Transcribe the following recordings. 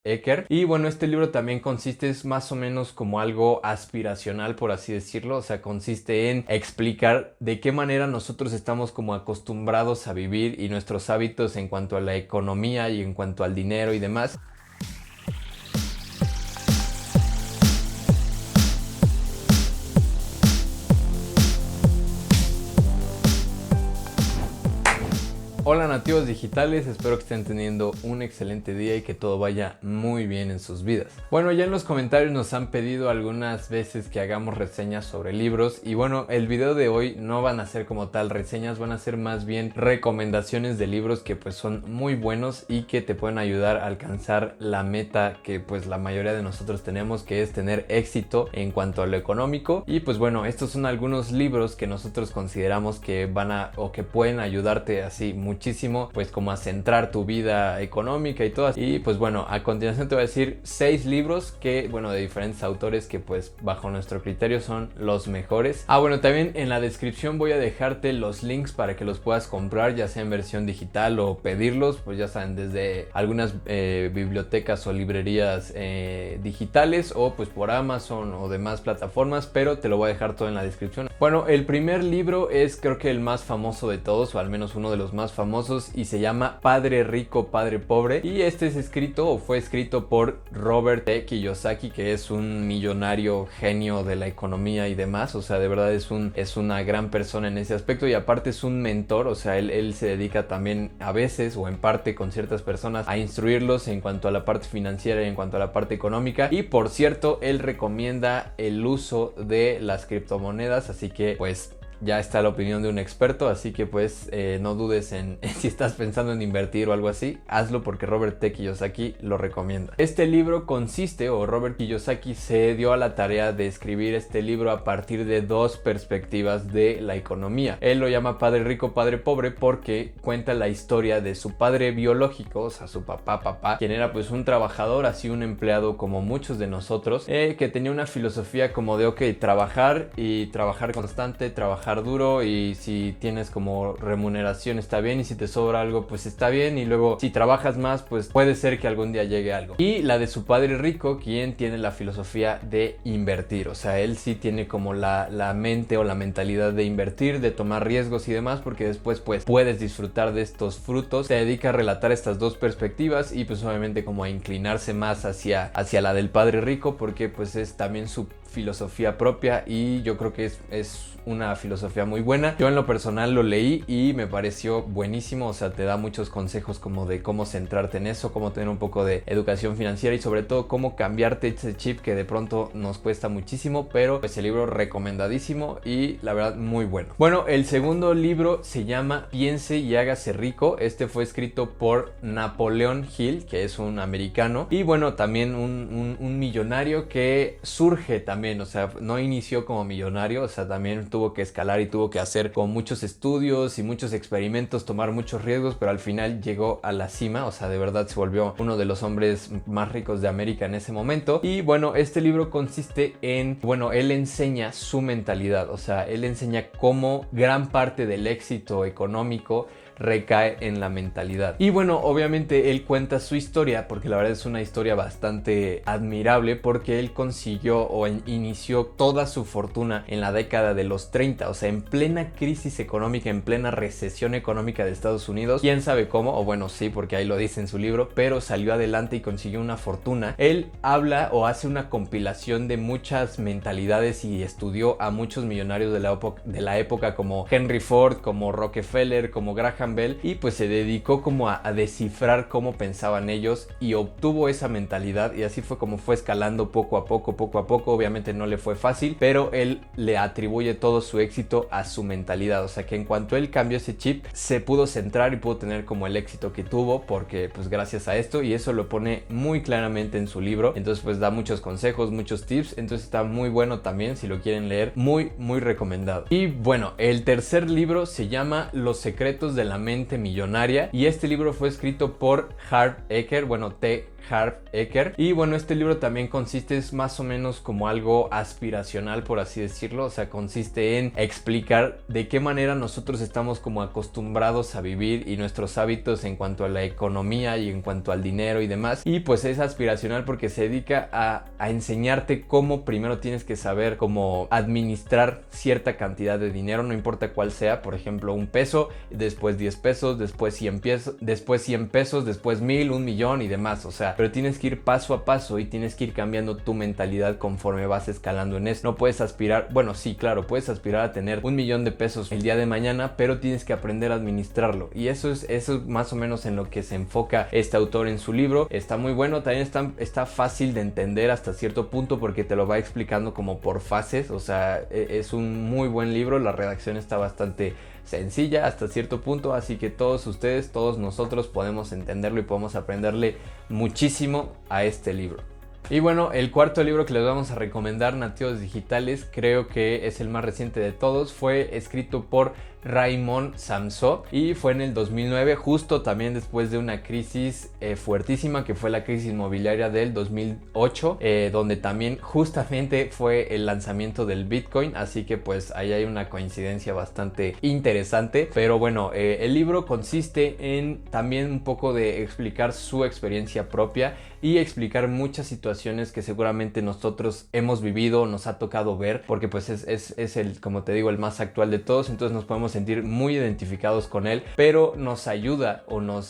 Eker. Y bueno, este libro también consiste, es más o menos como algo aspiracional, por así decirlo. O sea, consiste en explicar de qué manera nosotros estamos como acostumbrados a vivir y nuestros hábitos en cuanto a la economía y en cuanto al dinero y demás. Hola nativos digitales, espero que estén teniendo un excelente día y que todo vaya muy bien en sus vidas. Bueno, ya en los comentarios nos han pedido algunas veces que hagamos reseñas sobre libros y bueno, el video de hoy no van a ser como tal reseñas, van a ser más bien recomendaciones de libros que pues son muy buenos y que te pueden ayudar a alcanzar la meta que pues la mayoría de nosotros tenemos, que es tener éxito en cuanto a lo económico. Y pues bueno, estos son algunos libros que nosotros consideramos que van a o que pueden ayudarte así muchísimo, pues como a centrar tu vida económica y todo. Y pues bueno, a continuación te voy a decir 6 libros que, bueno, de diferentes autores que pues bajo nuestro criterio son los mejores. Bueno, también en la descripción voy a dejarte los links para que los puedas comprar, ya sea en versión digital o pedirlos, pues ya saben, desde algunas bibliotecas o librerías digitales o pues por Amazon o demás plataformas, pero te lo voy a dejar todo en la descripción. Bueno, el primer libro es creo que el más famoso de todos, o al menos uno de los más famosos, y se llama Padre Rico, Padre Pobre, y este es escrito o fue escrito por Robert T. Kiyosaki, que es un millonario genio de la economía y demás. O sea, de verdad es una gran persona en ese aspecto, y aparte es un mentor. O sea, él se dedica también a veces o en parte con ciertas personas a instruirlos en cuanto a la parte financiera y en cuanto a la parte económica. Y por cierto, él recomienda el uso de las criptomonedas, así que pues ya está la opinión de un experto, así que pues no dudes en si estás pensando en invertir o algo así, hazlo porque Robert T. Kiyosaki lo recomienda. Este libro consiste, o Robert Kiyosaki se dio a la tarea de escribir este libro a partir de dos perspectivas de la economía. Él lo llama Padre Rico, Padre Pobre porque cuenta la historia de su padre biológico, o sea, su papá, quien era pues un trabajador, así un empleado como muchos de nosotros, que tenía una filosofía como de ok, trabajar y trabajar constante, trabajar duro, y si tienes como remuneración está bien, y si te sobra algo pues está bien, y luego si trabajas más pues puede ser que algún día llegue algo. Y la de su padre rico, quien tiene la filosofía de invertir. O sea, él sí tiene como la mente o la mentalidad de invertir, de tomar riesgos y demás, porque después pues puedes disfrutar de estos frutos. Se dedica a relatar estas dos perspectivas y pues obviamente como a inclinarse más hacia la del padre rico, porque pues es también su filosofía propia, y yo creo que es una filosofía muy buena. Yo en lo personal lo leí y me pareció buenísimo. O sea, te da muchos consejos como de cómo centrarte en eso, cómo tener un poco de educación financiera y sobre todo cómo cambiarte ese chip que de pronto nos cuesta muchísimo, pero pues el libro recomendadísimo y la verdad muy bueno. Bueno, el segundo libro se llama Piense y hágase rico. Este fue escrito por Napoleon Hill, que es un americano y bueno, también un millonario que surge también, o sea, no inició como millonario, o sea, también tuvo que escalar y tuvo que hacer con muchos estudios y muchos experimentos, tomar muchos riesgos, pero al final llegó a la cima. O sea, de verdad se volvió uno de los hombres más ricos de América en ese momento. Y bueno, este libro consiste en, bueno, él enseña su mentalidad. O sea, él enseña cómo gran parte del éxito económico recae en la mentalidad. Y bueno, obviamente él cuenta su historia porque la verdad es una historia bastante admirable, porque él consiguió o inició toda su fortuna en la década de los 30, o sea, en plena crisis económica, en plena recesión económica de Estados Unidos. Quién sabe cómo, o bueno, sí, porque ahí lo dice en su libro, pero salió adelante y consiguió una fortuna. Él habla o hace una compilación de muchas mentalidades y estudió a muchos millonarios de la época como Henry Ford, como Rockefeller, como Graham Bell, y pues se dedicó como a descifrar cómo pensaban ellos y obtuvo esa mentalidad, y así fue como fue escalando poco a poco. Obviamente no le fue fácil, pero él le atribuye todo su éxito a su mentalidad. O sea, que en cuanto él cambió ese chip, se pudo centrar y pudo tener como el éxito que tuvo, porque pues gracias a esto, y eso lo pone muy claramente en su libro. Entonces pues da muchos consejos, muchos tips, entonces está muy bueno también si lo quieren leer, muy recomendado. Y bueno, el tercer libro se llama Los secretos de la mente millonaria, y este libro fue escrito por Hart Eker, bueno, T. Harv Eker. Y bueno, este libro también consiste, es más o menos como algo aspiracional, por así decirlo. O sea, consiste en explicar de qué manera nosotros estamos como acostumbrados a vivir y nuestros hábitos en cuanto a la economía y en cuanto al dinero y demás. Y pues es aspiracional porque se dedica a enseñarte cómo primero tienes que saber cómo administrar cierta cantidad de dinero, no importa cuál sea. Por ejemplo, un peso, después 10 pesos, después 100 pesos, después 100 pesos, después 1000, 1.000.000 y demás. O sea, pero tienes que ir paso a paso y tienes que ir cambiando tu mentalidad conforme vas escalando en eso. No puedes aspirar, bueno, sí, claro, puedes aspirar a tener 1.000.000 de pesos el día de mañana, pero tienes que aprender a administrarlo. Y eso es más o menos en lo que se enfoca este autor en su libro. Está muy bueno, también está fácil de entender hasta cierto punto porque te lo va explicando como por fases. O sea, es un muy buen libro, la redacción está bastante sencilla hasta cierto punto, así que todos ustedes, todos nosotros podemos entenderlo y podemos aprenderle muchísimo a este libro. Y bueno, el cuarto libro que les vamos a recomendar, Nativos Digitales, creo que es el más reciente de todos. Fue escrito por Raymond Samso y fue en el 2009, justo también después de una crisis fuertísima que fue la crisis inmobiliaria del 2008, donde también justamente fue el lanzamiento del Bitcoin, así que pues ahí hay una coincidencia bastante interesante. Pero bueno, el libro consiste en también un poco de explicar su experiencia propia y explicar muchas situaciones que seguramente nosotros hemos vivido, nos ha tocado ver, porque pues es el, como te digo, el más actual de todos, entonces nos podemos sentir muy identificados con él, pero nos ayuda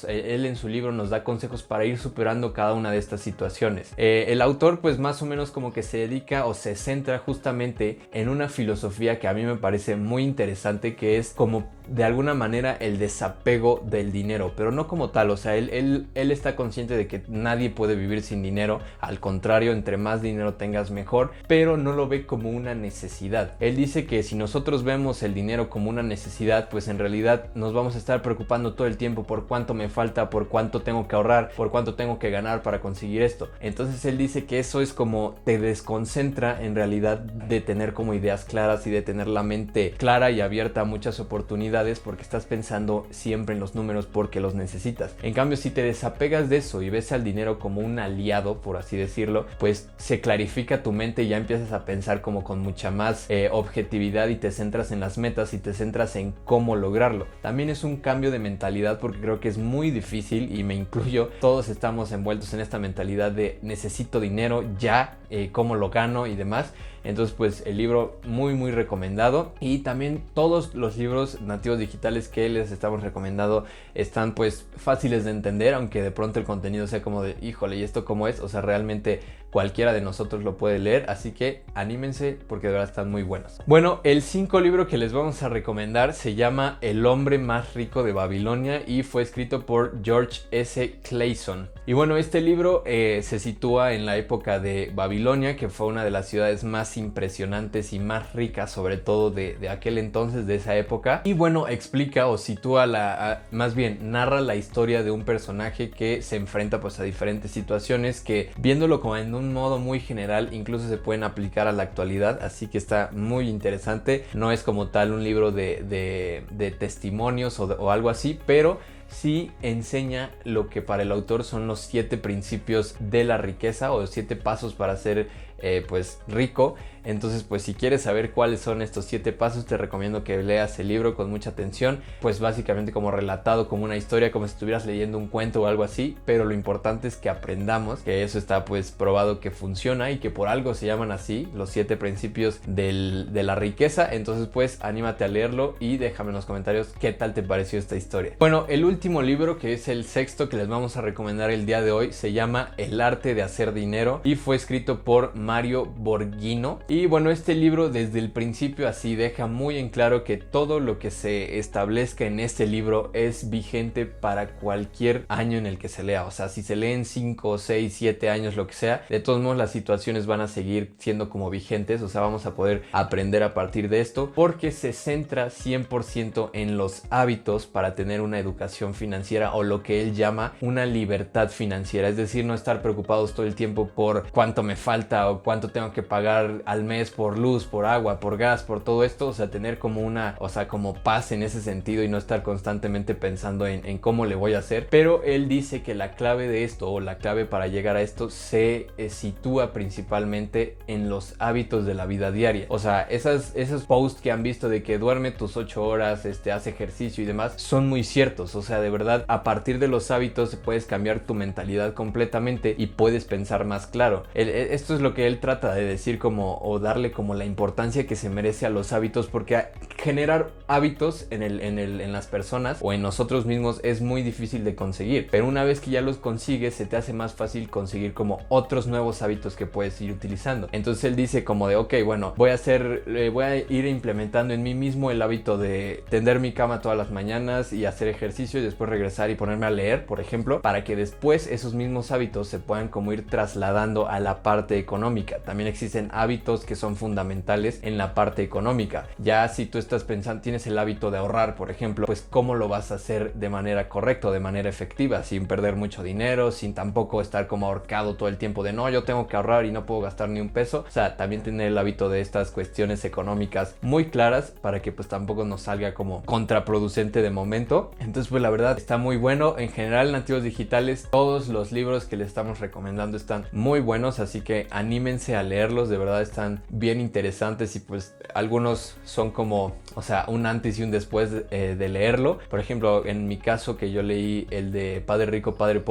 él en su libro nos da consejos para ir superando cada una de estas situaciones. El autor pues más o menos como que se dedica o se centra justamente en una filosofía que a mí me parece muy interesante, que es como de alguna manera el desapego del dinero, pero no como tal. O sea, él está consciente de que nadie puede vivir sin dinero, al contrario, entre más dinero tengas mejor, pero no lo ve como una necesidad. Él dice que si nosotros vemos el dinero como una necesidad, pues en realidad nos vamos a estar preocupando todo el tiempo por cuánto me falta, por cuánto tengo que ahorrar, por cuánto tengo que ganar para conseguir esto. Entonces él dice que eso es como te desconcentra en realidad de tener como ideas claras y de tener la mente clara y abierta a muchas oportunidades, porque estás pensando siempre en los números porque los necesitas. En cambio, si te desapegas de eso y ves al dinero como un aliado, por así decirlo, pues se clarifica tu mente y ya empiezas a pensar como con mucha más objetividad y te centras en las metas y te centras en cómo lograrlo. También es un cambio de mentalidad porque creo que es muy difícil, y me incluyo, todos estamos envueltos en esta mentalidad de necesito dinero ya, cómo lo gano y demás. Entonces pues el libro muy recomendado, y también todos los libros nativos digitales que les estamos recomendando están pues fáciles de entender, aunque de pronto el contenido sea como de híjole, ¿y esto cómo es? O sea, realmente cualquiera de nosotros lo puede leer, así que anímense porque de verdad están muy buenos. Bueno, el 5 libro que les vamos a recomendar se llama El hombre más rico de Babilonia y fue escrito por George S. Clason. Y bueno, este libro se sitúa en la época de Babilonia, que fue una de las ciudades más impresionantes y más ricas, sobre todo de aquel entonces, de esa época. Y bueno, explica o sitúa más bien narra la historia de un personaje que se enfrenta pues a diferentes situaciones que, viéndolo como en un modo muy general, incluso se pueden aplicar a la actualidad, así que está muy interesante. No es como tal un libro de testimonios o algo así, pero sí enseña lo que para el autor son los 7 principios de la riqueza, o 7 pasos para ser pues rico. Entonces pues si quieres saber cuáles son estos 7 pasos, te recomiendo que leas el libro con mucha atención, pues básicamente como relatado como una historia, como si estuvieras leyendo un cuento o algo así, pero lo importante es que aprendamos, que eso está pues probado que funciona y que por algo se llaman así, los 7 principios de la riqueza. Entonces pues anímate a leerlo y déjame en los comentarios qué tal te pareció esta historia. Bueno, el último libro, que es el 6º que les vamos a recomendar el día de hoy, se llama El arte de hacer dinero y fue escrito por Mario Borghino. Y bueno, este libro desde el principio así deja muy en claro que todo lo que se establezca en este libro es vigente para cualquier año en el que se lea. O sea, si se leen 5, 6, 7 años, lo que sea, de todos modos las situaciones van a seguir siendo como vigentes. O sea, vamos a poder aprender a partir de esto porque se centra 100% en los hábitos para tener una educación financiera, o lo que él llama una libertad financiera. Es decir, no estar preocupados todo el tiempo por cuánto me falta o cuánto tengo que pagar al mes por luz, por agua, por gas, por todo esto. O sea, tener como como paz en ese sentido y no estar constantemente pensando en cómo le voy a hacer. Pero él dice que la clave de esto, o la clave para llegar a esto, se sitúa principalmente en los hábitos de la vida diaria. O sea, esos posts que han visto de que duerme tus 8 horas, haz ejercicio y demás, son muy ciertos. O sea, de verdad, a partir de los hábitos puedes cambiar tu mentalidad completamente y puedes pensar más claro. Esto es lo que él trata de decir o darle como la importancia que se merece a los hábitos, porque generar hábitos en las personas o en nosotros mismos es muy difícil de conseguir, pero una vez que ya los consigues se te hace más fácil conseguir como otros nuevos hábitos que puedes ir utilizando. Entonces él dice como de ok, bueno, voy a ir implementando en mí mismo el hábito de tender mi cama todas las mañanas y hacer ejercicio y después regresar y ponerme a leer, por ejemplo, para que después esos mismos hábitos se puedan como ir trasladando a la parte económica. También existen hábitos que son fundamentales en la parte económica. Ya si tú estás pensando, tienes el hábito de ahorrar, por ejemplo, pues cómo lo vas a hacer de manera correcta, de manera efectiva, sin perder mucho dinero, sin tampoco estar como ahorcado todo el tiempo de no, yo tengo que ahorrar y no puedo gastar ni un peso. O sea, también tener el hábito de estas cuestiones económicas muy claras para que pues tampoco nos salga como contraproducente de momento. Entonces pues la verdad está muy bueno. En general, Nativos Digitales, todos los libros que les estamos recomendando están muy buenos, así que anímense a leerlos, de verdad están bien interesantes y pues algunos son como, o sea, un antes y un después de leerlo. Por ejemplo, en mi caso, que yo leí el de Padre Rico, Padre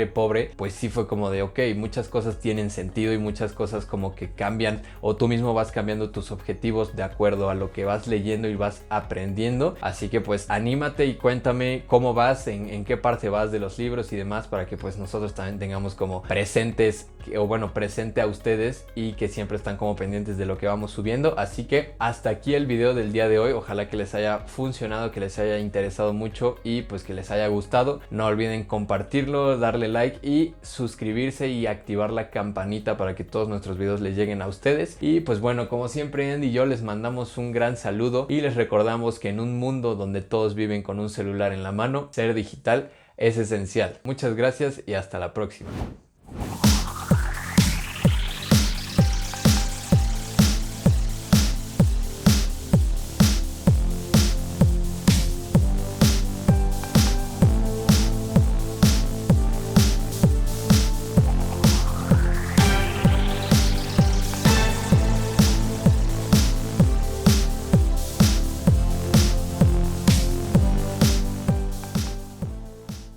Pobre, pues sí fue como de ok, muchas cosas tienen sentido y muchas cosas como que cambian, o tú mismo vas cambiando tus objetivos de acuerdo a lo que vas leyendo y vas aprendiendo. Así que pues anímate y cuéntame cómo vas, en qué parte vas de los libros y demás, para que pues nosotros también tengamos como presentes, o bueno, presente a ustedes, y que siempre están como pendientes de lo que vamos subiendo. Así que hasta aquí el video del día de hoy. Ojalá que les haya funcionado, que les haya interesado mucho y pues que les haya gustado. No olviden compartirlo, darle like y suscribirse y activar la campanita para que todos nuestros videos les lleguen a ustedes. Y pues bueno, como siempre, Andy y yo les mandamos un gran saludo y les recordamos que en un mundo donde todos viven con un celular en la mano, ser digital es esencial. Muchas gracias y hasta la próxima.